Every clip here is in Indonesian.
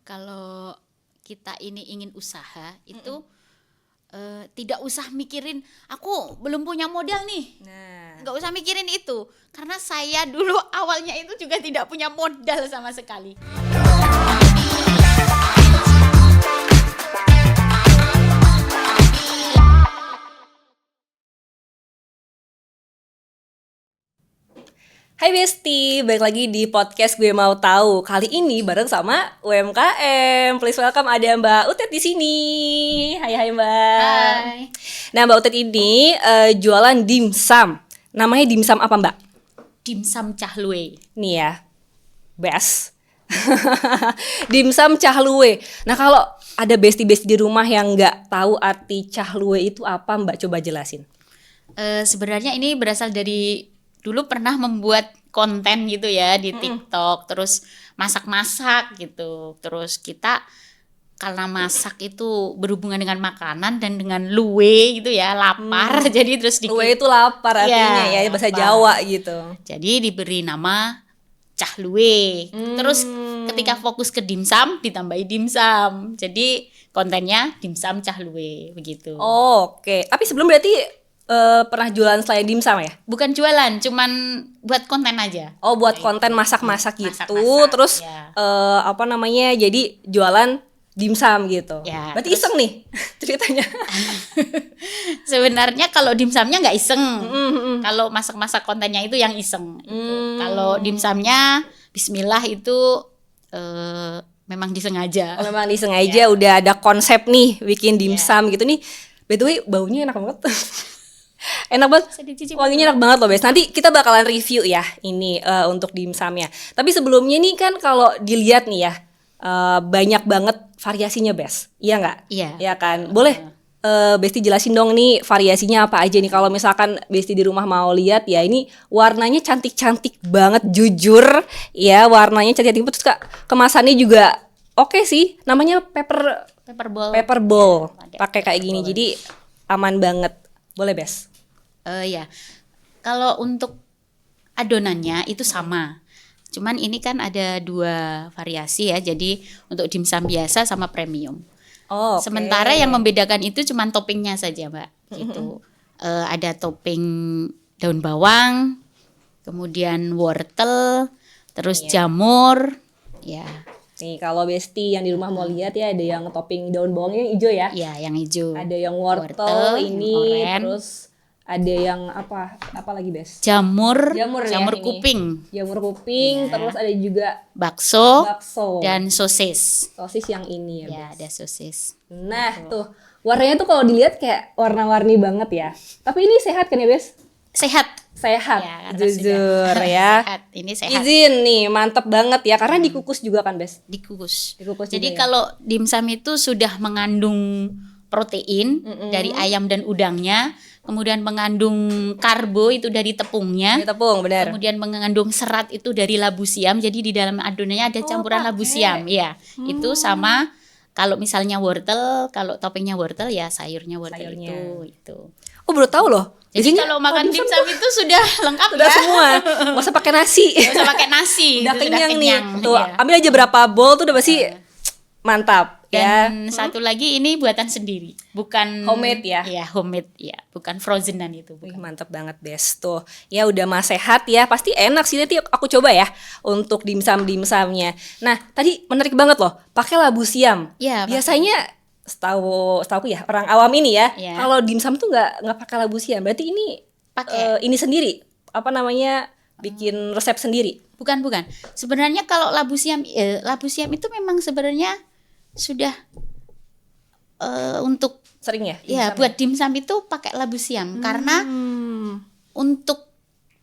Kalau kita ini ingin usaha itu tidak usah mikirin aku belum punya modal nih. Nah, Nggak usah mikirin itu. Karena saya dulu awalnya itu juga tidak punya modal sama sekali. hai Besti, balik lagi di podcast Gue Mau Tahu. Kali ini bareng sama UMKM. Please welcome ada Mbak Utet di sini. Hai Mbak. Hai. Nah Mbak Utet ini jualan dimsum. Namanya dimsum apa Mbak? Dimsum Cahlue. Nih ya, best. Dimsum Cahlue. Nah kalau ada Besti-Besti di rumah yang nggak tahu arti Cahlue itu apa Mbak? Coba jelasin. Sebenarnya ini berasal dari dulu pernah membuat konten gitu ya di TikTok, terus masak-masak gitu. Terus kita karena masak itu berhubungan dengan makanan dan dengan luwe gitu ya, lapar. Jadi terus Lue itu lapar artinya Iya, ya, bahasa lapar. Jawa gitu. Jadi diberi nama Cahlue. Terus ketika fokus ke dimsum ditambahi dimsum. Jadi kontennya dimsum Cahlue begitu. Oke, tapi sebelum berarti pernah jualan selain dimsum ya? Bukan jualan, cuman buat konten aja. Oh, buat konten masak-masak gitu. Masak-masak, Terus ya. apa namanya? Jadi jualan dimsum gitu. Ya, Berarti terus- iseng nih ceritanya. Sebenarnya kalau dimsumnya nggak iseng. Kalau masak-masak kontennya itu yang iseng. Gitu. Kalau dimsumnya Bismillah itu memang disengaja. Oh, memang disengaja udah ada konsep nih bikin dimsum gitu nih. By the way, baunya enak banget. Enak banget. Bisa dicicip. Wanginya enak banget loh, Bes. Nanti kita bakalan review ya ini untuk dimsumnya. Tapi sebelumnya nih kan kalau dilihat nih ya banyak banget variasinya, Bes. Iya nggak? Iya. Iya kan? Boleh Besti jelasin dong nih variasinya apa aja nih. Kalau misalkan Besti di rumah mau lihat ya, ini warnanya cantik-cantik banget, jujur ya, warnanya cantik-cantik. Terus kemasannya juga oke sih. Namanya paper Paper bowl. Ada pakai kayak gini. Jadi aman banget. Boleh, Bes? Ya. Kalau untuk adonannya itu sama. Cuman ini kan ada dua variasi ya. Jadi untuk dimsum biasa sama premium. Oh, Sementara yang membedakan itu cuman toppingnya saja, Mbak. Gitu. Ada topping daun bawang, kemudian wortel, terus jamur, ya. nih kalau Besti yang di rumah mau lihat ya, ada yang topping daun bawangnya yang hijau ya. Ya, yang hijau. Ada yang wortel Wortel, ini, yang oren. terus ada yang apa lagi, Bes? Jamur ya ini. kuping, Jamur kuping, Ya. terus ada juga bakso, bakso dan sosis. sosis yang ini ya, Ya, Bes. ada sosis. Nah, tuh warnanya tuh kalau dilihat kayak warna-warni banget ya. Tapi ini sehat kan ya, Bes? Sehat. Sehat, Ya, karena jujur sudah ya. sehat. Ini sehat. Izin nih, mantep banget ya, karena dikukus juga kan, Bes? Dikukus. Dikukus Jadi juga ya? kalau dimsum itu sudah mengandung protein dari ayam dan udangnya, kemudian mengandung karbo itu dari tepungnya, Ini tepung, benar. kemudian mengandung serat itu dari labu siam. Jadi di dalam adonannya ada campuran labu siam, ya. Itu sama kalau misalnya wortel, kalau toppingnya wortel ya sayurnya wortel Sayurnya. itu. Oh, baru tahu loh. Jadi Biasanya kalau makan dimsum itu sudah lengkap udah ya. semua, nggak usah pakai nasi. Nggak usah pakai nasi. Udah itu kenyang nih. Tuh, ya. ambil aja berapa bowl tuh udah pasti mantap ya. Dan satu lagi ini buatan sendiri, bukan Homemade ya? Iya, homemade ya, bukan frozenan itu. Wih, Bukan. mantap banget, Bes. Tuh, ya udah mah sehat ya. Pasti enak sih, nanti aku coba ya untuk dimsumnya. Nah, tadi menarik banget loh, pakai labu siam. Iya, pakai. Biasanya setahu ya, orang awam ini ya, Iya. kalau dimsum tuh nggak pakai labu siam. Berarti ini Pakai. ini sendiri, apa namanya, bikin resep sendiri. Bukan. Sebenarnya kalau labu siam itu memang sebenarnya sudah untuk Sering ya? ya dimsum buat dimsum itu pakai labu siam karena Hmm. untuk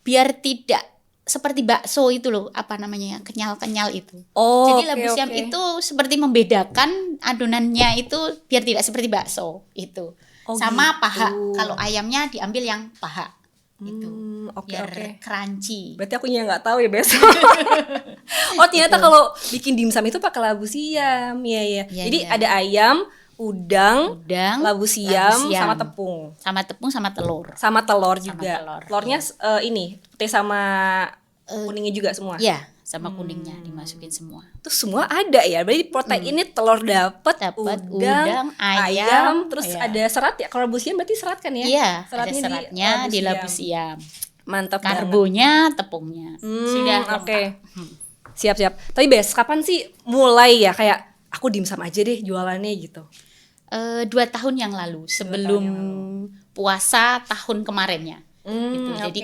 biar tidak seperti bakso itu loh, apa namanya ya, kenyal-kenyal itu. Oh, Jadi oke, labu siam oke. itu seperti membedakan adonannya itu biar tidak seperti bakso itu. Oh, Sama gitu. paha. Kalau ayamnya diambil yang paha itu. Oke, Biar oke. crunchy. Berarti aku nggak tahu ya, Bes. Oh, ternyata kalau bikin dimsum itu pakai labu siam. Iya. Iya, Jadi iya. ada ayam, udang, Udang, labu siam, siam. sama tepung. Sama tepung sama telur. Sama telur Sama juga. telur. Telurnya ini, putih sama kuningnya juga semua. Ya, sama kuningnya dimasukin semua. Terus semua ada ya. Berarti proteinnya telur dapet, Dapat udang, ayam, terus iya. ada serat ya. Kalau labu siam berarti serat kan ya? Iya, ada Seratnya seratnya di labu siam. Mantap banget. Karbonya, tepungnya. Sudah lengkap. Oke. Siap-siap. Tapi Bes, kapan sih mulai ya kayak aku dimsum aja deh jualannya gitu? 2 tahun yang lalu sebelum puasa tahun kemarinnya. Gitu. Jadi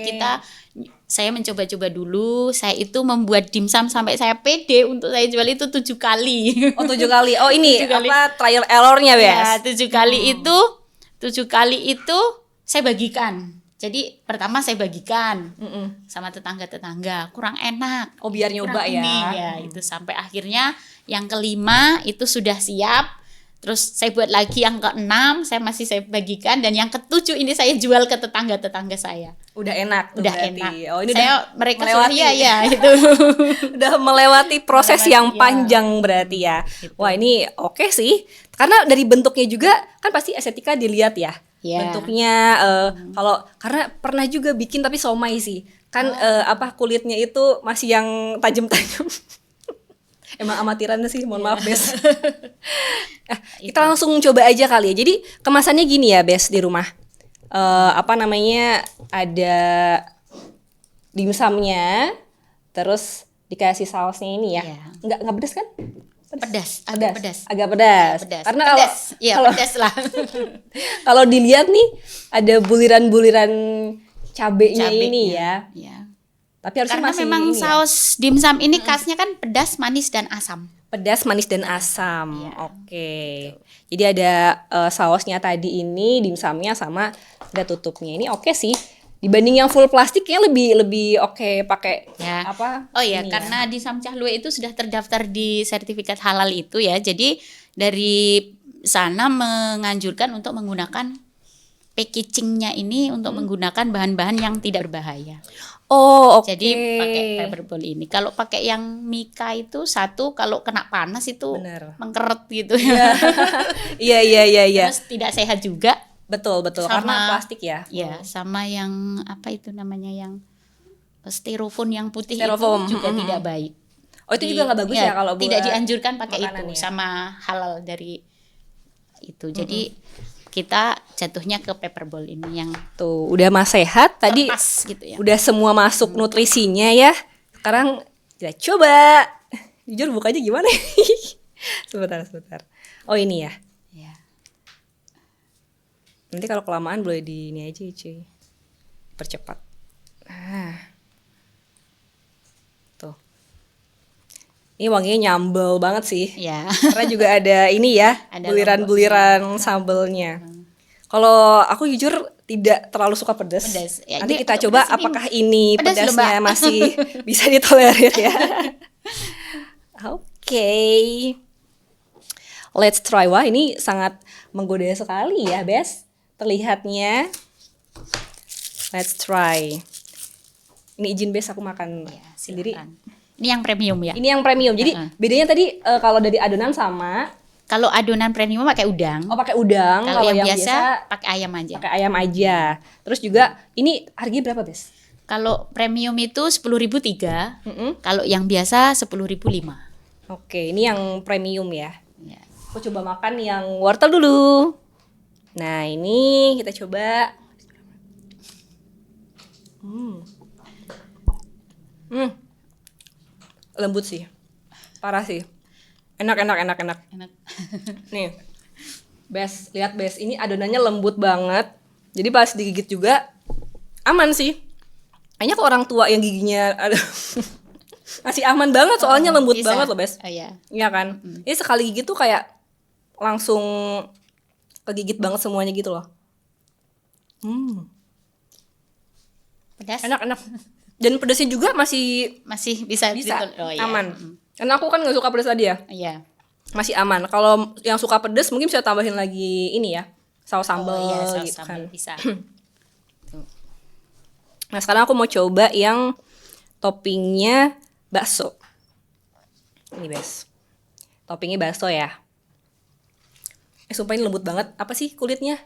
saya mencoba-coba dulu. Saya itu membuat dimsum sampai saya pede untuk saya jual itu 7 kali. Oh 7 kali. Oh ini 7 kali. apa trial errornya Ya, Bes? 7 kali itu 7 kali itu saya bagikan. Jadi pertama saya bagikan sama tetangga-tetangga, kurang enak. Oh biar nyoba kurang ya. ini, ya itu sampai akhirnya yang kelima itu sudah siap. Terus saya buat lagi yang keenam, saya bagikan, dan yang ketujuh ini saya jual ke tetangga-tetangga saya. Udah enak tuh Udah berarti. enak. Oh ini Mereka melewati. sudah ya itu. Udah melewati proses Melewati, yang ya. panjang berarti ya. Gitu. Wah ini oke sih. Karena dari bentuknya juga kan pasti estetika dilihat ya. Ya. Bentuknya kalau karena pernah juga bikin tapi somai sih. Kan kulitnya itu masih yang tajam-tajam. Emang amatiran sih, mohon maaf Bes. Kita langsung coba aja kali ya. Jadi kemasannya gini ya Bes di rumah. Ada dimsumnya, terus dikasih sausnya ini ya. Iya. Nggak pedes kan? Agak pedas. Agak pedas. Pedas. Karena pedas. Ya, kalau pedas lah. kalau dilihat nih ada buliran-buliran cabenya ini ya. Ya. Tapi harusnya Karena masih memang ini ya. saus dimsum ini khasnya kan pedas, manis, dan asam. Pedas, manis, dan asam. Iya. Oke. Jadi ada sausnya tadi ini, dimsumnya sama ada tutupnya. Ini oke sih. Dibanding yang full plastiknya lebih oke pakai Ya. apa? Oh ya, ini karena di Samcahlue itu sudah terdaftar di sertifikat halal itu ya. Jadi dari sana menganjurkan untuk menggunakan packagingnya ini untuk menggunakan bahan-bahan yang tidak berbahaya. Oh, oke. Jadi pakai fiberball ini. Kalau pakai yang mika itu satu, kalau kena panas itu Bener. mengkeret gitu. Iya. Terus tidak sehat juga. Betul Sama- karena plastik ya. Ya, sama yang apa itu namanya yang styrofoam yang putih Styrofoam, itu juga tidak baik. Oh, itu juga nggak bagus ya kalau buat tidak dianjurkan pakai makanan itu ya? sama halal dari itu. Jadi kita jatuhnya ke paperball ini yang Tuh, udah mah sehat tadi. pas gitu ya. Udah semua masuk nutrisinya ya. Sekarang kita coba. Jujur bukanya gimana? Sebentar. Oh, ini ya. Ya. Nanti kalau kelamaan boleh di ini aja cuy. Percepat. Tuh. Ini wanginya nyambel banget sih. Ya. Karena juga ada ini ya, Ada buliran-buliran sambelnya. Kalau aku jujur tidak terlalu suka pedas. Pedas. Ya, Nanti ini kita untuk coba pedas ini apakah ini pedas loh, pedasnya Mbak. masih bisa ditolerir ya. Oke. Let's try. Wah, ini sangat menggoda sekali ya, Bes. Terlihatnya. Let's try. Ini izin Bes aku makan Ya, sendiri. silakan. Ini yang premium ya. Ini yang premium. Jadi bedanya tadi kalau dari adonan sama. Kalau adonan premium pakai udang. Oh, pakai udang. Kalau yang biasa pakai ayam aja. pakai ayam aja. Terus juga ini harganya berapa, Bes? Kalau premium itu 10.003. Kalau yang biasa 10.005. Oke, ini yang premium ya. Ya. Aku coba makan yang wortel dulu. Nah, ini kita coba. Lembut sih. Parah sih. Enak. Enak. Nih. Bes, lihat Bes, ini adonannya lembut banget. Jadi pas digigit juga aman sih. Kayaknya ke orang tua yang giginya ada masih aman banget soalnya lembut Bisa. banget loh, Bes. Oh ya. Iya kan? Ini sekali gigit tuh kayak langsung kegigit banget semuanya gitu loh. Pedas. Enak. Dan pedasnya juga masih Masih bisa Oh, iya. aman. Karena aku kan nggak suka pedas tadi ya. Iya. Masih aman. Kalau yang suka pedas mungkin bisa tambahin lagi ini ya, saus sambal Oh iya, saus gitu sambal kan. bisa. Nah, sekarang aku mau coba yang toppingnya bakso. Ini, Bes. Toppingnya bakso ya. Sumpah ini lembut banget. Apa sih kulitnya?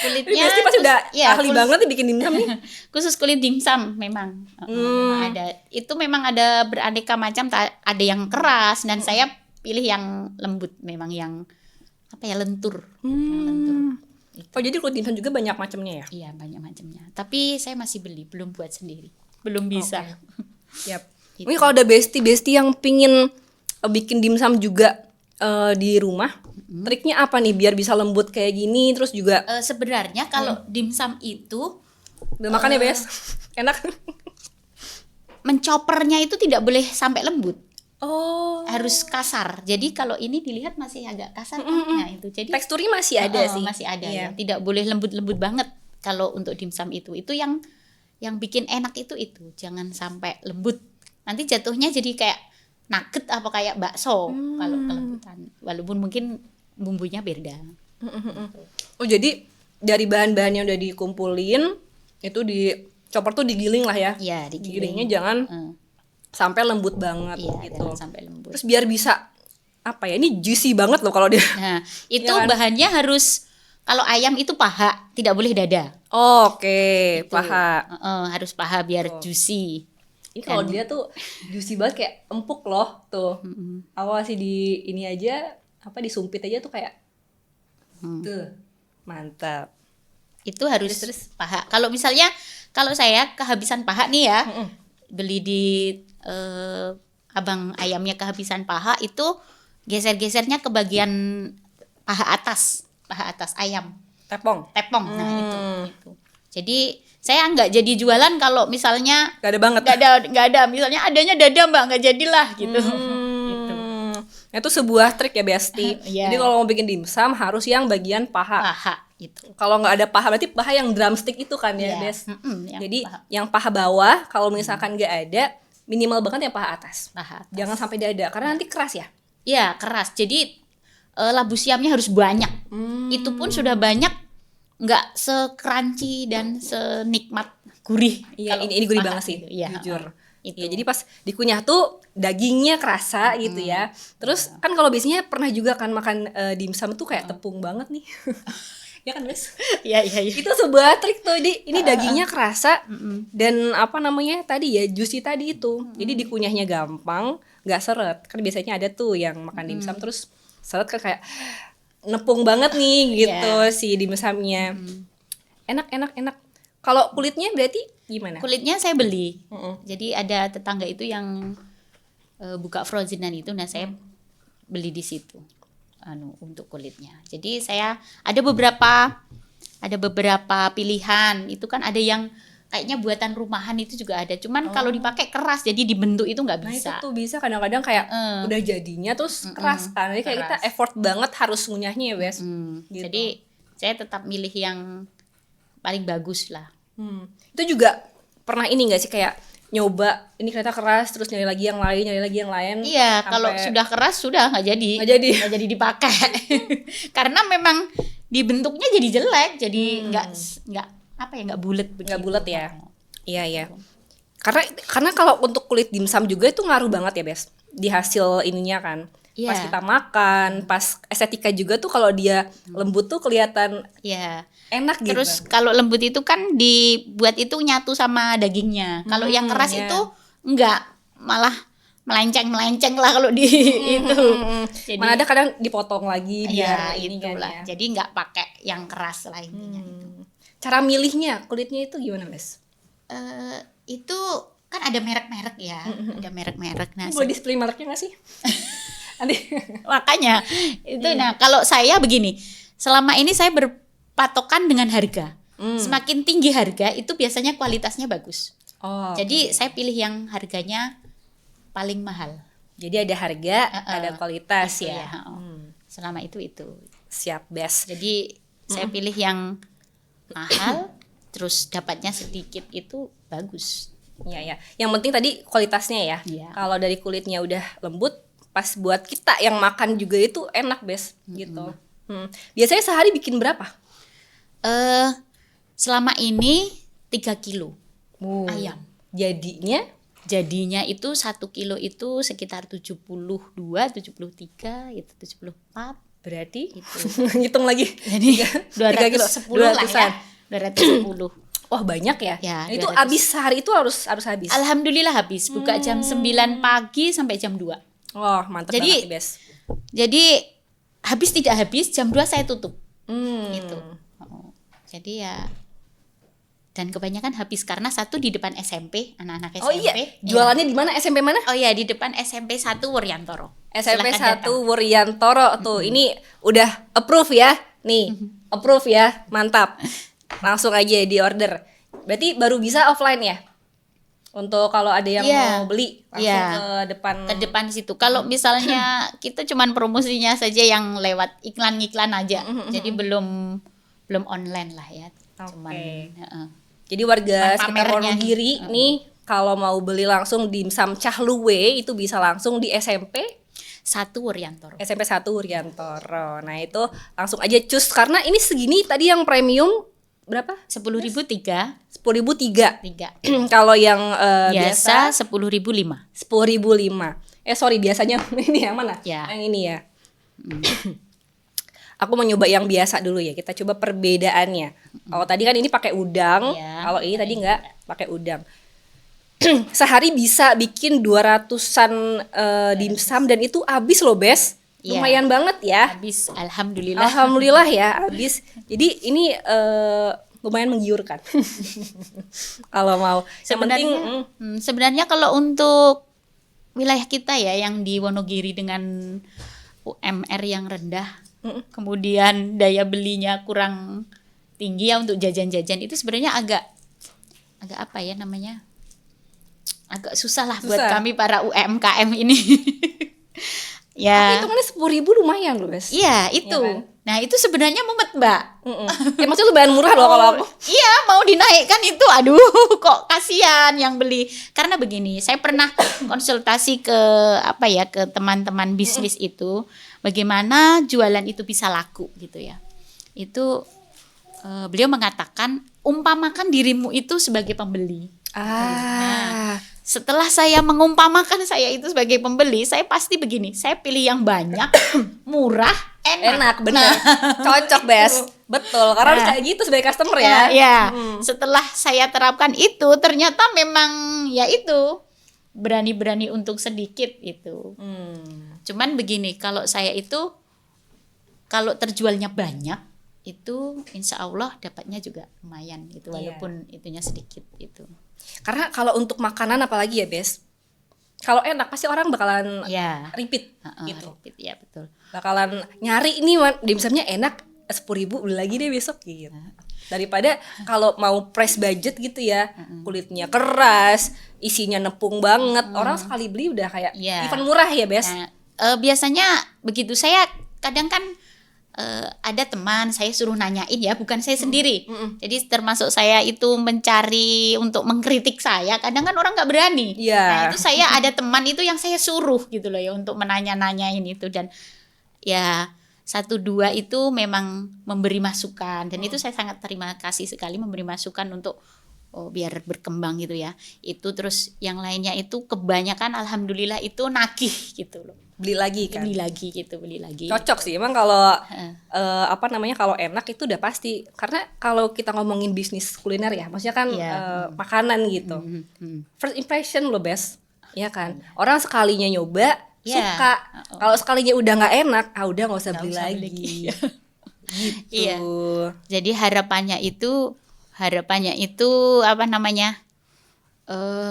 Kulitnya Besti pasti udah ya, ahli banget nih bikin dimsum nih. khusus kulit dimsum memang. Memang ada. Itu memang ada beraneka macam, ada yang keras dan saya pilih yang lembut, memang yang apa ya, lentur. Yang lentur. Oh jadi kulit dimsum juga banyak macamnya ya? Iya, banyak macamnya. Tapi saya masih beli, belum buat sendiri. Belum bisa. Yap. Gitu. Ini kalau ada besti yang pingin bikin dimsum juga di rumah, triknya apa nih biar bisa lembut kayak gini, terus juga Sebenarnya kalau dimsum itu udah makan ya Bes? Enak. mencopernya itu tidak boleh sampai lembut. Oh. Harus kasar. Jadi kalau ini dilihat masih agak kasar. Nah, itu. Jadi Teksturnya masih ada sih. masih ada Iya. ya. Tidak boleh lembut-lembut banget kalau untuk dimsum itu. Itu yang bikin enak itu. Jangan sampai lembut. Nanti jatuhnya jadi kayak nugget apa kayak bakso kalau kelembutan. Walaupun mungkin bumbunya beda. Oh jadi dari bahan-bahan yang udah dikumpulin itu di chopper tuh digiling lah ya. Iya, Digilingnya jangan sampai lembut banget Iya, gitu. jangan sampai lembut. Terus biar bisa apa ya, ini juicy banget loh kalau dia. Nah, itu Ya kan? bahannya harus, kalau ayam itu paha, tidak boleh dada. Oke, Itu. paha. Harus paha biar juicy. Ini kalau dia tuh juicy banget, kayak empuk loh tuh. Awal sih di ini aja apa disumpit aja tuh kayak tuh mantap. Itu harus paha. Kalau misalnya kalau saya kehabisan paha nih ya, beli di abang ayamnya kehabisan paha, itu geser-gesernya ke bagian paha atas ayam, Tepong. tepong. Nah, itu. Jadi saya nggak jadi jualan kalau misalnya Gak ada banget. nggak ada. Misalnya adanya dada mbak, nggak jadilah gitu. Gitu. Itu sebuah trik ya Besti. Iya. Jadi kalau mau bikin dimsum harus yang bagian paha. Paha itu. Kalau nggak ada paha berarti paha yang drumstick itu kan ya, Iya. Bes. Yang Jadi paha. yang paha bawah kalau misalkan nggak ada, minimal banget yang paha atas. Paha atas. Jangan sampai dada karena nanti keras ya. Iya, keras. Jadi labu siamnya harus banyak. Itu pun sudah banyak, nggak se-crunchy dan senikmat gurih. Iya, kalau ini gurih paha banget sih, gitu. Iya, jujur. itu. Iya, jadi pas dikunyah tuh dagingnya kerasa gitu ya. Terus kan kalau biasanya pernah juga kan makan dimsum tuh kayak tepung banget nih. Ya kan, Bes? Iya. Itu sebuah trik tuh. Ini dagingnya kerasa dan apa namanya tadi ya, juicy tadi itu. Jadi dikunyahnya gampang, nggak seret. Kan biasanya ada tuh yang makan dimsum terus seret kan kayak nepung banget nih gitu si dimsumnya. Enak. Kalau kulitnya berarti gimana? Kulitnya saya beli. Jadi ada tetangga itu yang buka frozenan itu, nah saya beli di situ. Untuk kulitnya. Jadi saya ada beberapa pilihan. Itu kan ada yang kayaknya buatan rumahan itu juga ada. Cuman kalau dipakai keras, jadi dibentuk itu nggak Nah bisa. itu tuh bisa kadang-kadang kayak udah jadinya terus keras kan. Jadi kayak kita effort banget harus ngunyahnya ya, Bes. Gitu. Jadi saya tetap milih yang paling bagus lah. Itu juga pernah ini nggak sih kayak nyoba ini ternyata keras terus nyari lagi yang lain. Iya, sampai- kalau sudah keras sudah nggak jadi. Nggak jadi dipakai. Karena memang dibentuknya jadi jelek, jadi nggak bulat begitu. nggak bulat ya. Iya. Karena kalau untuk kulit dimsum juga itu ngaruh banget ya, Bes. Di hasil ininya kan. Iya. Pas kita makan, pas estetika juga tuh kalau dia lembut tuh kelihatan Iya. enak gitu. Terus kalau lembut itu kan dibuat itu nyatu sama dagingnya. Kalau yang keras iya. itu enggak, malah melenceng lah kalau di itu. Jadi mana ada kadang dipotong lagi ya biar ini kan itulah. ya. Jadi enggak pakai yang keras lah intinya itu. Cara milihnya kulitnya itu gimana, Bes? Itu kan ada merek-merek ya, ada merek-merek. Nah, Boleh display mereknya nggak sih? Nanti. makanya itu nah kalau saya begini, selama ini saya berpatokan dengan harga. Semakin tinggi harga itu biasanya kualitasnya bagus. Oh. Jadi saya pilih yang harganya paling mahal. Jadi ada harga, ada kualitas ya. Selama itu. Siap, Bes. Jadi saya pilih yang mahal, terus dapatnya sedikit itu bagus. Iya. Yang penting tadi kualitasnya ya. Iya. Kalau dari kulitnya udah lembut, pas buat kita yang makan juga itu enak, Bes. Gitu. Biasanya sehari bikin berapa? Selama ini 3 kilo ayam. Jadinya itu 1 kilo itu sekitar 72, 73, itu 74. Berarti Itu. hitung lagi. Jadi 3 kilo, 210 lah ya. 210. Wah, banyak ya. Ya, Nah, itu 200. habis sehari itu harus habis. Alhamdulillah habis. Buka jam 9 pagi sampai jam 2. Wah, mantap Jadi- banget nih, Bes. Jadi habis tidak habis jam 2 saya tutup. Gitu. Jadi ya, dan kebanyakan habis karena satu di depan SMP, anak-anak SMP. Oh iya, jualannya di mana? SMP mana? Oh ya, di depan SMP 1 Wuryantoro. SMP Silahkan 1 datang. Wuryantoro tuh. Ini udah approve ya. Nih, approve ya. Mantap. Langsung aja di order. Berarti baru bisa offline ya? Untuk kalau ada yang Iya. mau beli langsung Iya. ke depan. Ke depan situ. Kalau misalnya kita cuman promosinya saja yang lewat iklan-iklan aja. Jadi belum online lah ya. Cuman Oke. heeh. Jadi warga Cuman sekitar pamernya. Wonogiri nih kalau mau beli langsung dimsum Cahluwe itu bisa langsung di SMP 1 Wuryantoro. SMP 1 Wuryantoro. Nah, itu langsung aja cus karena ini segini tadi yang premium berapa? 10.003. 10.003. 3. Kalau yang biasa Biasa 10.005. 10.005. Sorry, biasanya ini yang mana? Ya. Yang ini ya. Aku mau nyoba yang biasa dulu ya. Kita coba perbedaannya. Kalau tadi kan ini pakai udang, Ya, kalau ini tadi enggak pakai udang. Sehari bisa bikin 200-an dimsum dan itu habis loh, Bes. Iya. Lumayan banget ya. Habis alhamdulillah. Alhamdulillah ya habis. Jadi ini lumayan menggiurkan. Kalau mau. Yang penting Sebenarnya kalau untuk wilayah kita ya yang di Wonogiri dengan UMR yang rendah, kemudian daya belinya kurang tinggi ya untuk jajan-jajan itu sebenarnya agak apa ya namanya? Agak susah lah buat Susah. kami para UMKM ini. tapi Ya. hitungannya 10.000 lumayan loh, Bes. Iya, itu. Iya kan? Nah, itu sebenarnya mumet, Mbak. Ya maksudnya lumayan murah loh kalau aku. Iya, mau dinaikkan itu, aduh, kok kasihan yang beli. Karena begini, saya pernah konsultasi ke ke teman-teman bisnis itu, bagaimana jualan itu bisa laku gitu ya. Itu beliau mengatakan, umpamakan dirimu itu sebagai pembeli. Setelah saya mengumpamakan saya itu sebagai pembeli, saya pasti begini, saya pilih yang banyak, murah, Enak, bener. Cocok, Bes. Betul, karena harus kayak gitu sebagai customer ya. Ya, setelah saya terapkan itu, ternyata memang ya itu berani-berani untuk sedikit itu. Cuman begini, kalau saya itu kalau terjualnya banyak itu insya Allah dapatnya juga lumayan gitu, walaupun itunya sedikit itu. Karena kalau untuk makanan apalagi ya, Bes. Kalau enak pasti orang bakalan Ya, repeat gitu. repeat, ya betul. Bakalan nyari ini dimsumnya enak, 10.000 beli lagi deh besok gitu. Daripada kalau mau price budget gitu ya, kulitnya keras, isinya nepung banget. Orang sekali beli udah kayak Iya. even murah ya, Bes. Nah, biasanya begitu saya kadang kan ada teman saya suruh nanyain ya, bukan saya sendiri. Jadi termasuk saya itu mencari untuk mengkritik saya. Kadang kan orang nggak berani. Iya. Nah, itu saya ada teman itu yang saya suruh gitu loh ya untuk menanya-nanyain itu, dan ya 1-2 itu memang memberi masukan, dan itu saya sangat terima kasih sekali memberi masukan untuk biar berkembang gitu ya. Itu terus yang lainnya itu kebanyakan alhamdulillah itu nagih gitu loh. Beli lagi kan. Beli lagi. Cocok sih emang kalau kalau enak itu udah pasti. Karena kalau kita ngomongin bisnis kuliner ya, maksudnya kan makanan gitu. First impression loh, Bes. Iya kan? Orang sekalinya nyoba suka. Kalau sekalinya udah nggak enak, udah nggak usah beli lagi. Gitu. Iya. Jadi harapannya itu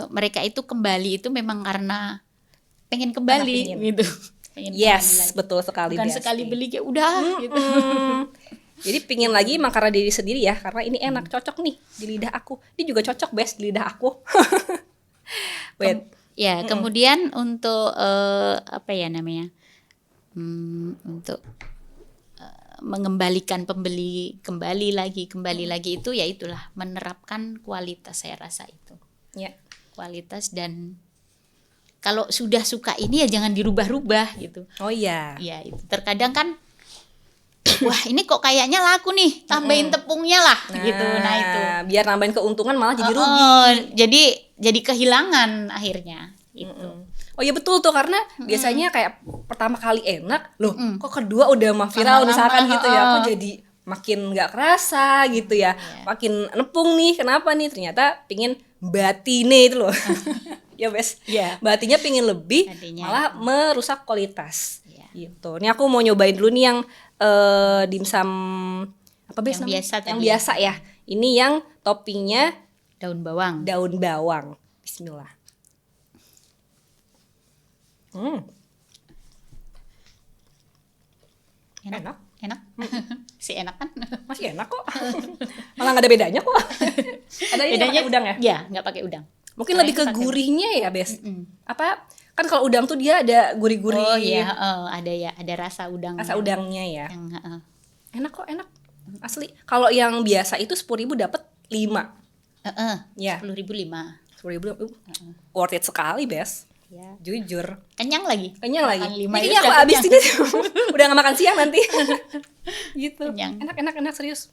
mereka itu kembali itu memang karena pengen kembali gitu. Pengen kembali Yes, lagi. betul sekali. Bukan Besti. sekali beli kayak udah gitu. Jadi pingin lagi emang karena diri sendiri ya, karena ini enak, cocok nih di lidah aku. Ini juga cocok, Bes, di lidah aku. Wait. Ya, kemudian untuk untuk mengembalikan pembeli kembali lagi itu ya itulah menerapkan kualitas, saya rasa itu. Ya. Kualitas, dan kalau sudah suka ini ya jangan dirubah-rubah gitu. Oh iya. Ya, itu terkadang kan wah, ini kok kayaknya laku nih, tambahin tepungnya lah gitu. Nah, itu. Biar nambahin keuntungan malah jadi rugi. Jadi kehilangan akhirnya itu. Oh iya betul tuh, karena biasanya kayak pertama kali enak, loh kok kedua udah mah viral Lama-lama, misalkan gitu ya, kok heeh. jadi makin nggak kerasa gitu ya, makin nepung nih, kenapa nih, ternyata pingin batine itu loh. Ya Bes, Iya. batinya pingin lebih, Tadinya malah merusak kualitas. Iya. Gitu. Ini aku mau nyobain dulu nih yang dimsum apa Bes Yang namanya? biasa Yang tadi biasa ya. Ini yang toppingnya daun bawang. daun bawang. Bismillah. Enak. Enak. Si enak kan? Masih enak kok. Malah nggak ada bedanya kok. Ada ini nggak pakai udang ya? Iya, nggak pakai udang. Mungkin Kalau lebih ini ke pakai- gurihnya ya, Bes. Apa? Kan kalau udang tuh dia ada gurih-gurih. Oh iya, ada ya, ada rasa udang. Rasa udangnya ya. Yang, Enak kok, enak. Asli. Kalau yang biasa itu 10.000 dapat 5. Ya. 10.005. 10.000 worth it sekali, Bes. Ya. Jujur. Kenyang lagi. Kenyang lagi. Makan 5 Ini itu kayaknya aku sudah habis kenyang. ini. Udah gak makan siang nanti. Gitu. Kenyang. Enak serius.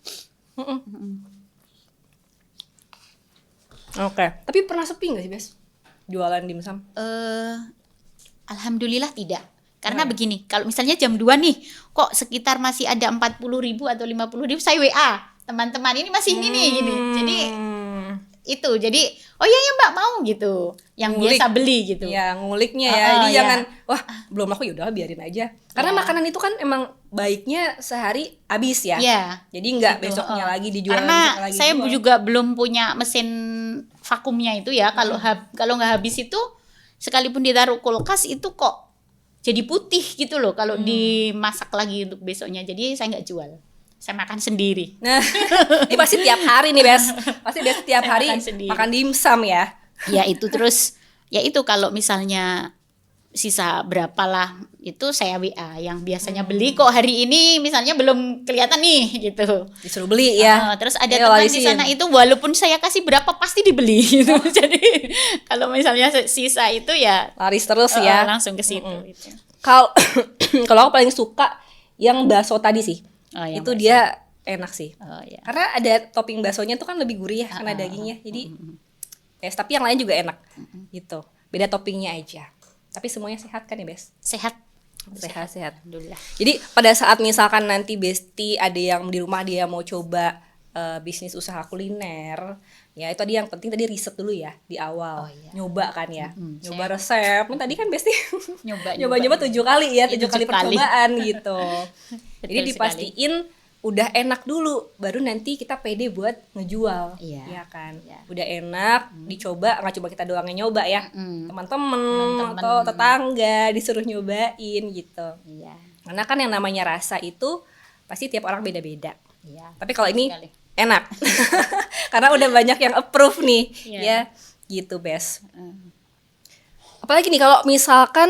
Oke. Tapi pernah sepi gak sih, Bes? Jualan dimsum? Alhamdulillah tidak. Karena begini, kalau misalnya jam 2 nih, kok sekitar masih ada 40.000 atau 50.000, saya WA. Teman-teman ini masih ini nih, gini. Jadi itu, jadi oh iya ya Mbak mau gitu. Yang Ngulik. biasa beli gitu. Ya, nguliknya ya. Jadi ya. jangan, wah belum laku yaudah biarin aja. Karena makanan itu kan emang baiknya sehari habis ya. Iya. Jadi nggak Gitu, besoknya lagi dijual. Karena besok lagi saya dijual. juga belum punya mesin vakumnya itu ya. Kalau nggak habis itu, sekalipun ditaruh kulkas itu kok jadi putih gitu loh. Kalau dimasak lagi untuk besoknya. Jadi saya nggak jual. Saya makan sendiri. Nah, ini pasti tiap hari nih, Bes. Pasti Bes tiap Saya hari makan sendiri. makan dimsum ya. Ya itu terus, ya itu kalau misalnya sisa berapa lah itu saya WA yang biasanya beli kok hari ini misalnya belum kelihatan nih gitu. Disuruh beli ya. Terus ada Ayo, teman di warisin. sana itu walaupun saya kasih berapa pasti dibeli gitu. Jadi kalau misalnya sisa itu ya Laris terus ya. langsung ke situ gitu. Kalau kalau aku paling suka yang bakso tadi sih. Oh, yang Itu bakso. dia enak sih. Oh ya. Karena ada topping baksonya tuh kan lebih gurih ya karena dagingnya. Jadi tapi yang lain juga enak. Gitu. Beda toppingnya aja. Tapi semuanya sehat kan ya, Bes? Sehat. Sehat. Alhamdulillah. Jadi pada saat misalkan nanti Besti ada yang di rumah dia mau coba bisnis usaha kuliner, ya itu tadi yang penting tadi riset dulu ya di awal, Oh, iya. nyoba kan ya, nyoba resep. Tadi kan Besti Nyoba. nyoba 7 kali ya, Iya, 7 kali 7 kali. percobaan gitu. Jadi Betul dipastiin udah enak dulu, baru nanti kita pede buat ngejual, Iya. ya kan? Iya. Udah enak, dicoba, nggak cuma kita doang yang nyoba ya, teman-teman Teman-teman. atau tetangga disuruh nyobain gitu. Iya. Karena kan yang namanya rasa itu pasti tiap orang beda-beda. Iya. Tapi kalau ini Sekali. enak. Karena udah banyak yang approve nih. Iya. Ya, gitu, Bes. Apalagi nih kalau misalkan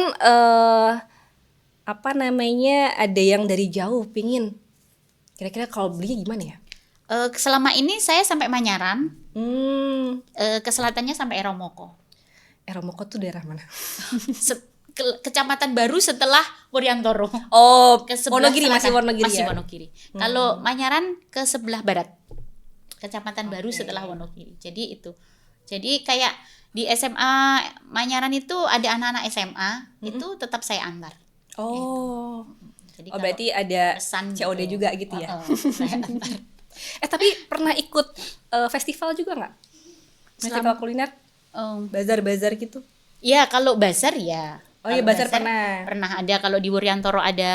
apa namanya ada yang dari jauh pingin. Kira-kira kalau belinya gimana ya? Selama ini saya sampai Manyaran, ke selatannya sampai Eromoko. Eromoko tuh daerah mana? Kecamatan baru setelah Wuryantoro. Oh, Ke sebelah Wonogiri, masih selatan. Wonogiri Masih ya? Wonogiri. Kalau Manyaran ke sebelah barat. Kecamatan baru setelah Wonogiri. Jadi itu. Jadi kayak di SMA Manyaran itu ada anak-anak SMA, itu tetap saya antar. Oh. Jadi Oh, kalau berarti ada pesan COD gitu. juga gitu ya? Saya antar. Tapi pernah ikut festival juga nggak? Festival kuliner? Bazar-bazar gitu? Ya kalau bazar ya. Oh iya, Kalau bazar pernah. Pernah ada, kalau di Wuryantoro ada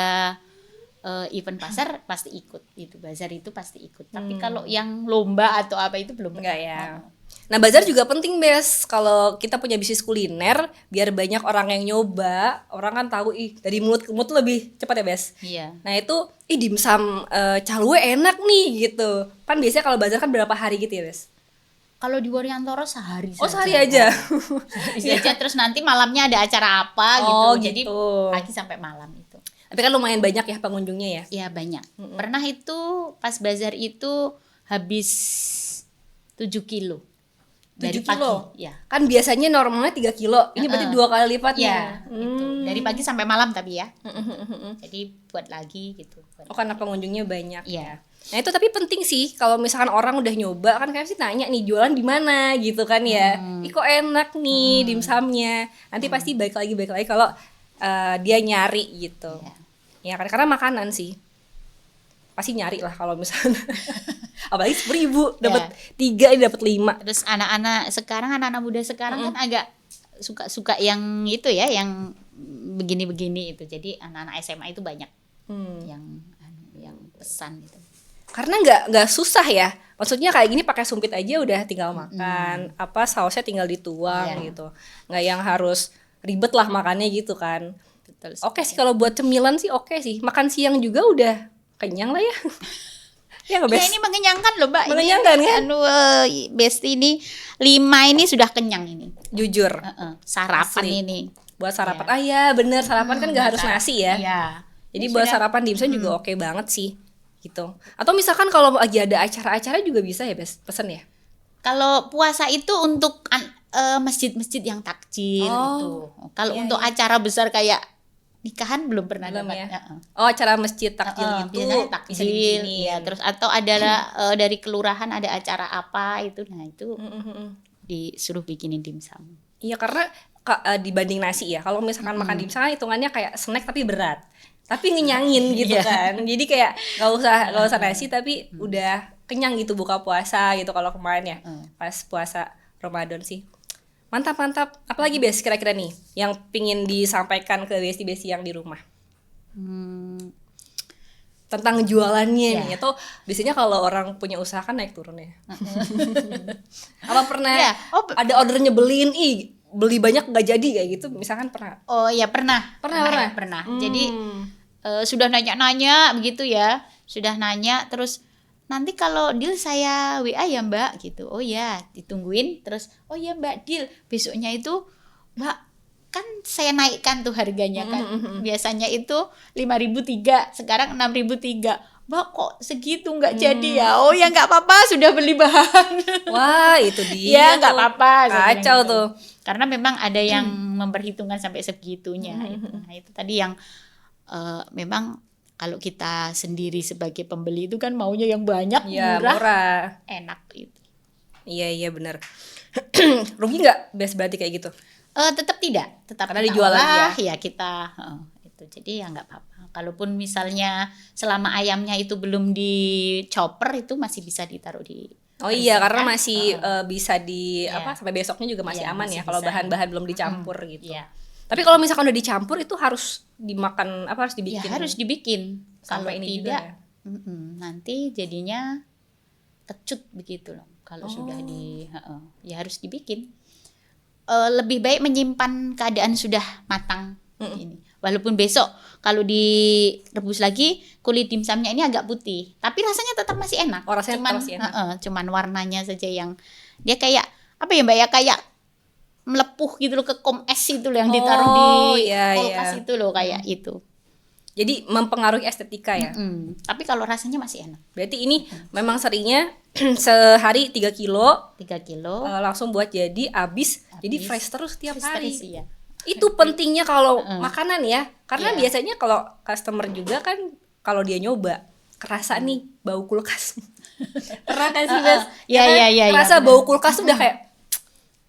event pasar pasti ikut. Itu bazar itu pasti ikut. Tapi kalau yang lomba atau apa itu belum Enggak pernah. ya. Nah, bazar juga penting, Bes. Kalau kita punya bisnis kuliner, biar banyak orang yang nyoba, orang kan tahu dari mulut ke mulut tuh lebih cepat ya, Bes. Iya. Nah, itu dimsum calwe enak nih gitu. Kan biasanya kalau bazar kan berapa hari gitu ya, Bes? Kalau di Wuryantoro sehari Oh, saja. sehari aja. Sehari saja, terus nanti malamnya ada acara apa gitu. Oh, Jadi gitu. pagi sampai malam itu. Tapi kan lumayan banyak ya pengunjungnya ya. Ya banyak. Pernah itu pas bazar itu habis 7 kilo. dari 7 kilo. pagi. Ya. Kan biasanya normalnya 3 kilo. Ini berarti 2 kali lipatnya. Ya, gitu. Dari pagi sampai malam tapi ya. Jadi buat lagi gitu. Oh, karena pengunjungnya banyak. Iya. Nah itu tapi penting sih kalau misalkan orang udah nyoba kan kayak sih nanya nih jualan di mana gitu kan ya. Ih kok enak nih dimsumnya. Nanti pasti balik lagi kalau dia nyari gitu. Ya kan karena makanan sih. Pasti nyari lah kalau misalnya. Apalagi 10.000 dapat 3 ini dapat 5. Terus anak-anak muda sekarang kan agak suka yang itu ya, yang begini-begini itu. Jadi anak-anak SMA itu banyak yang pesan gitu. Karena nggak susah ya, maksudnya kayak gini pakai sumpit aja udah tinggal makan, apa sausnya tinggal dituang gitu, nggak yang harus ribet lah makannya gitu kan. Betul. Oke sih kalau buat cemilan sih oke sih, makan siang juga udah kenyang lah ya. Ya nggak Ya ini mengenyangkan loh Mbak. Mengenyangkan ini, kan? Besti ini 5 ini sudah kenyang ini. Jujur. Sarapan Asli. ini. Buat sarapan, ya bener sarapan kan nggak harus nasi ya. Iya. Jadi Ini buat sudah- sarapan dimsum juga oke banget sih gitu. Atau misalkan kalau lagi ada acara-acara juga bisa ya pesen ya. Kalau puasa itu untuk masjid-masjid yang takjil itu. Kalau untuk acara besar kayak nikahan belum pernah Belum dapat. ya? Oh acara masjid takjil gitu Biasanya bisa takjil dibikinin. ya. Terus atau ada dari kelurahan ada acara apa itu, nah itu disuruh bikinin dimsum. Iya karena dibanding nasi ya. Kalau misalkan makan dimsum kan hitungannya kayak snack tapi berat. Tapi ngenyangin gitu kan. Jadi kayak nggak usah nasi tapi udah kenyang gitu buka puasa gitu kalau kemarin ya. Pas puasa Ramadan sih. Mantap. Apalagi Bes kira-kira nih yang pingin disampaikan ke besti-besti yang di rumah. Tentang jualannya nih. Atau biasanya kalau orang punya usaha kan naik turun ya. Apa pernah ada order nyebelin, beli banyak nggak jadi kayak gitu misalkan pernah? Oh ya pernah. Jadi sudah nanya-nanya begitu ya, sudah nanya terus nanti kalau deal saya WA ya Mbak gitu. Oh ya ditungguin terus oh ya Mbak deal besoknya itu Mbak kan saya naikkan tuh harganya kan biasanya itu 5.003 sekarang 6.003. Mbak kok segitu nggak jadi ya? Oh ya nggak apa-apa sudah beli bahan. Wah itu dia. Ya nggak apa-apa. Kacau gitu. tuh. Karena memang ada yang memperhitungkan sampai segitunya. Itu. Nah itu tadi yang memang kalau kita sendiri sebagai pembeli itu kan maunya yang banyak, murah, enak itu. Iya benar. Rugi nggak berarti kayak gitu? Tetap tidak, karena dijual lagi ya kita itu. Jadi ya nggak apa-apa. Kalaupun misalnya selama ayamnya itu belum dicoper itu masih bisa ditaruh di. Oh iya karena masih bisa sampai besoknya juga masih aman ya kalau bahan-bahan belum dicampur gitu. Iya. Tapi kalau misalkan udah dicampur itu harus dimakan harus dibikin. Ya harus dibikin. Sampai kalau ini tidak juga nanti jadinya kecut begitu loh. Kalau sudah ya harus dibikin. Lebih baik menyimpan keadaan sudah matang ini. Walaupun besok kalau direbus lagi kulit dimsumnya ini agak putih, tapi rasanya tetap masih enak. Oh, rasanya tetap masih enak. Cuman warnanya saja yang dia kayak apa ya Mbak ya kayak melepuh gitu loh ke es itu loh yang ditaruh di kulkas itu loh kayak itu. Jadi mempengaruhi estetika ya. Tapi kalau rasanya masih enak. Berarti ini memang seringnya sehari 3 kilo. 3 kilo. Langsung buat jadi habis. Jadi fresh terus tiap hari. Ya. Itu pentingnya kalau makanan ya. Karena biasanya kalau customer juga kan kalau dia nyoba kerasa nih bau kulkas. Pernah kan sih Bes? Iya. Kerasa bau kulkas tuh udah kayak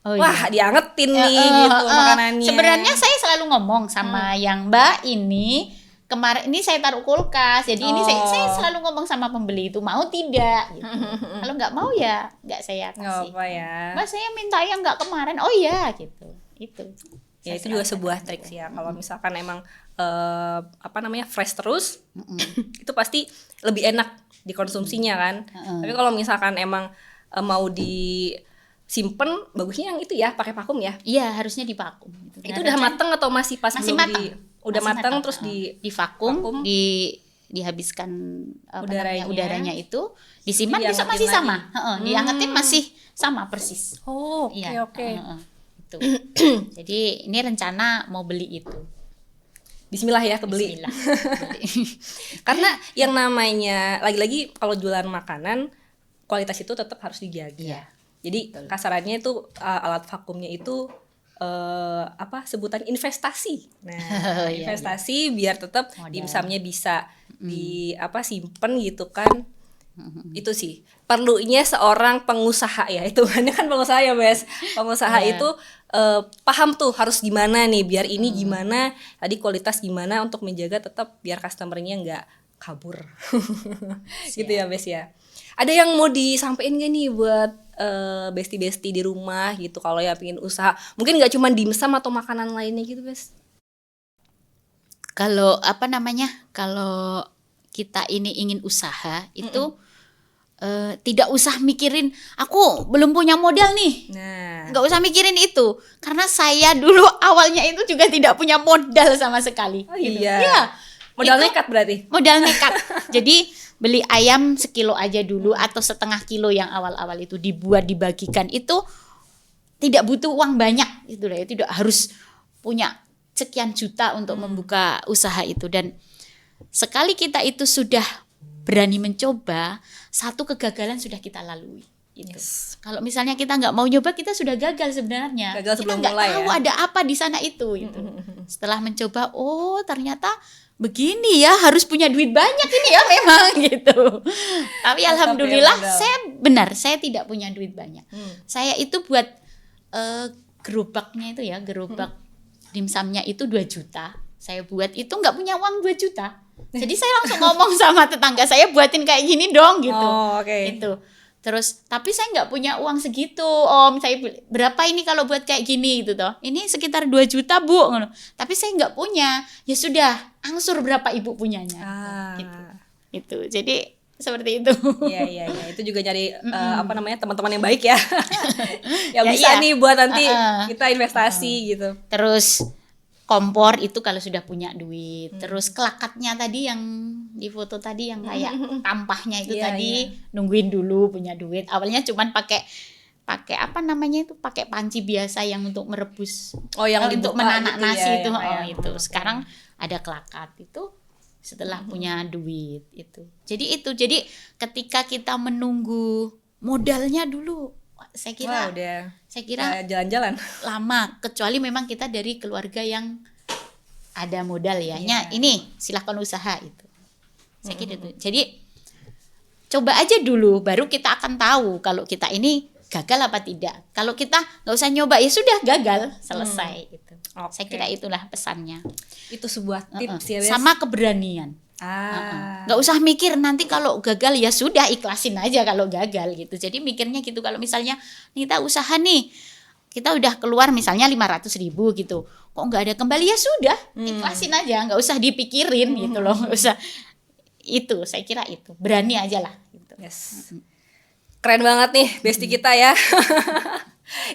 wah diangetin nih gitu makanannya. Sebenarnya saya selalu ngomong sama yang Mbak ini kemarin ini saya taruh kulkas. Jadi ini saya selalu ngomong sama pembeli itu mau tidak gitu. Kalau nggak mau ya nggak saya kasih. Apa ya? Mbak saya minta yang nggak kemarin. Oh ya gitu. Itu. Ya itu juga sebuah trik sih ya. Kalau misalkan emang fresh terus itu pasti lebih enak dikonsumsinya kan. Tapi kalau misalkan emang mau disimpen bagusnya yang itu ya pakai vakum ya. Iya harusnya divakum. Itu udah mateng atau masih pas masih belum mateng. Udah mateng terus divakum, dihabiskan udaranya itu, disimpan besok masih lagi. Sama. Diangetin masih sama persis. Oh, oke. Itu. Jadi ini rencana mau beli itu. Bismillah ya kebeli. Bismillah. Karena yang namanya lagi-lagi kalau jualan makanan kualitas itu tetap harus dijaga. Iya. Jadi kasarannya itu alat vakumnya itu sebutan investasi. Nah, Iya, investasi biar tetap Modal. dimsumnya bisa simpen gitu kan. Itu sih perlunya seorang pengusaha ya, itu kan pengusaha ya Bes. Pengusaha Iya. itu paham tuh harus gimana nih biar ini gimana, tadi kualitas gimana untuk menjaga tetap biar customernya nggak kabur. Gitu ya Bes ya. Ada yang mau disampaikan gak nih buat besti-besti di rumah gitu kalau ya pengen usaha, mungkin nggak cuma dimsum atau makanan lainnya gitu Bes? Kalau kalau kita ini ingin usaha itu tidak usah mikirin aku belum punya modal nih. Nah, Nggak usah mikirin itu, karena saya dulu awalnya itu juga tidak punya modal sama sekali. oh gitu. iya. Iya, Modal itu nekat berarti. modal nekat. Jadi beli ayam sekilo aja dulu atau setengah kilo yang awal-awal itu dibuat dibagikan itu tidak butuh uang banyak gitu ya, tidak harus punya sekian juta untuk membuka usaha itu. Dan sekali kita itu sudah berani mencoba, satu kegagalan sudah kita lalui. Gitu. Yes. Kalau misalnya kita nggak mau nyoba, kita sudah gagal sebenarnya. Gagal sebelum kita nggak mulai tahu ya. ada apa di sana itu. Gitu. Setelah mencoba, oh ternyata begini ya, harus punya duit banyak ini ya memang gitu. Tapi Mantap ya, alhamdulillah modal. saya tidak punya duit banyak. Saya itu buat gerobaknya itu ya, gerobak dimsumnya itu 2 juta. Saya buat itu nggak punya uang 2 juta. Jadi saya langsung ngomong sama tetangga saya, buatin kayak gini dong gitu. Oh, oke. Itu. Terus tapi saya nggak punya uang segitu Om. Saya berapa ini kalau buat kayak gini gitu toh. Ini sekitar 2 juta Bu. Tapi saya nggak punya. Ya sudah, angsur berapa Ibu punyanya. Gitu. Itu. Jadi seperti itu. Iya. Itu juga nyari teman-teman yang baik ya. Yang Ya, bisa iya. nih buat nanti Uh-uh. kita investasi gitu. Terus kompor itu kalau sudah punya duit. Terus kelakatnya tadi yang di foto tadi yang kayak tampahnya itu Iya, tadi nungguin dulu punya duit. Awalnya cuman pakai pakai panci biasa yang untuk merebus. Oh, yang untuk dibuka menanak gitu nasi ya, itu. yang Oh, kayak- itu. Sekarang ada kelakat itu setelah punya duit itu. Jadi ketika kita menunggu modalnya dulu, saya kira Wah, udah jalan-jalan. lama, kecuali memang kita dari keluarga yang ada modal ya. Ini silahkan usaha itu. Saya kira itu. Jadi coba aja dulu, baru kita akan tahu kalau kita ini gagal apa tidak. Kalau kita nggak usah nyoba ya sudah gagal, selesai itu. Saya kira itulah pesannya. Itu sebuah tips ya Bes. Sama keberanian. Nggak usah mikir nanti kalau gagal ya sudah ikhlasin aja kalau gagal gitu. Jadi mikirnya gitu, kalau misalnya kita usaha nih, kita udah keluar misalnya 500.000 gitu, kok nggak ada kembali ya sudah ikhlasin aja, nggak usah dipikirin gitu loh, nggak usah. Itu saya kira itu berani aja lah gitu. Yes. Keren banget nih besti kita ya.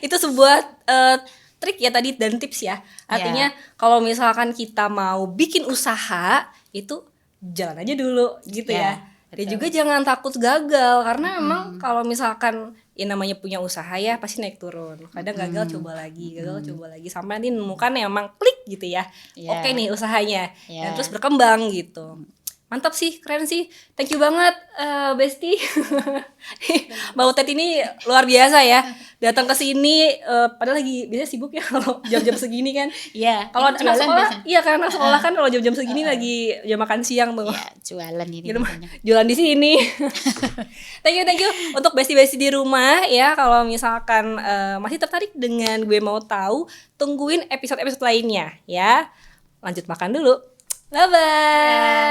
Itu sebuah trik ya tadi dan tips ya. Artinya kalau misalkan kita mau bikin usaha itu jalan aja dulu gitu ya. Dan juga jangan takut gagal, karena emang kalau misalkan namanya punya usaha ya pasti naik turun. Kadang gagal coba lagi sampai nanti menemukan yang emang klik gitu ya. Yeah. Oke nih usahanya. Yeah. Dan terus berkembang gitu. Mantap sih, keren sih. Thank you banget Besti. Mbak Utet ini luar biasa ya. Datang ke sini padahal lagi biasanya sibuk ya kalau jam-jam segini kan. Iya. Kalau ini anak sekolah, biasanya. iya kan anak sekolah kan kalau jam-jam segini lagi jam makan siang tuh. Iya, jualan ini. Gitu, biasanya. jualan di sini. Thank you untuk besti-besti di rumah ya. Kalau misalkan masih tertarik dengan Gue Mau Tahu, tungguin episode-episode lainnya ya. Lanjut makan dulu. Bye bye.